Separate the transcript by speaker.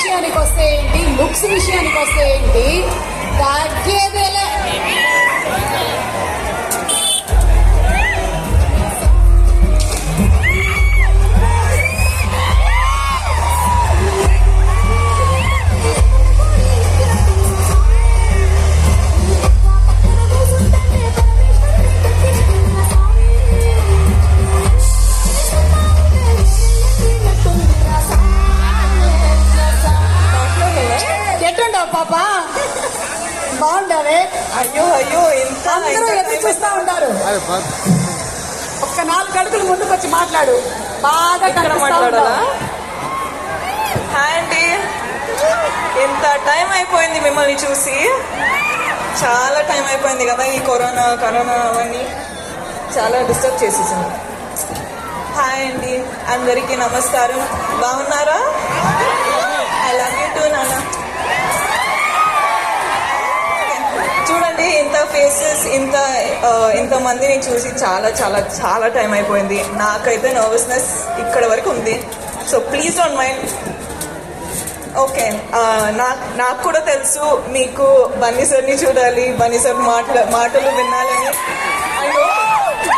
Speaker 1: విషయానికి వస్తే ఏంటి, లుక్స్ విషయానికి వస్తే ఏంటి, తగ్గేదేలే. ఎట్టుండవు పాప, బాగుండవే?
Speaker 2: అయ్యో అయ్యో, ఇంత
Speaker 1: అందరూ ఎదురు చూస్తా ఉంటారు. ఒక్క 4 అడుగులు ముందుకు వచ్చి మాట్లాడు, బాగా
Speaker 2: ఇక్కడ
Speaker 1: కనిపిస్తా
Speaker 2: మాట్లాడాలా?
Speaker 1: ఉంటావు.
Speaker 2: హాయ్ అండి, ఎంత టైం అయిపోయింది మిమ్మల్ని చూసి, చాలా టైం అయిపోయింది కదా. ఈ కరోనా అవన్నీ చాలా డిస్టర్బ్ చేసేసింది. హాయ్ అండి, అందరికీ నమస్కారం. బాగున్నారా? ఐ లవ్ యూ టూ నాన్న. చూడండి, ఇంత ఫేసెస్, ఇంత మందిని చూసి చాలా చాలా చాలా టైం అయిపోయింది. నాకైతే నర్వస్నెస్ ఇక్కడ వరకు ఉంది. So please don't mind. Okay, నాకు కూడా తెలుసు మీకు బన్నీ సార్ని చూడాలి, బన్నీ సార్ మాటలు వినాలని.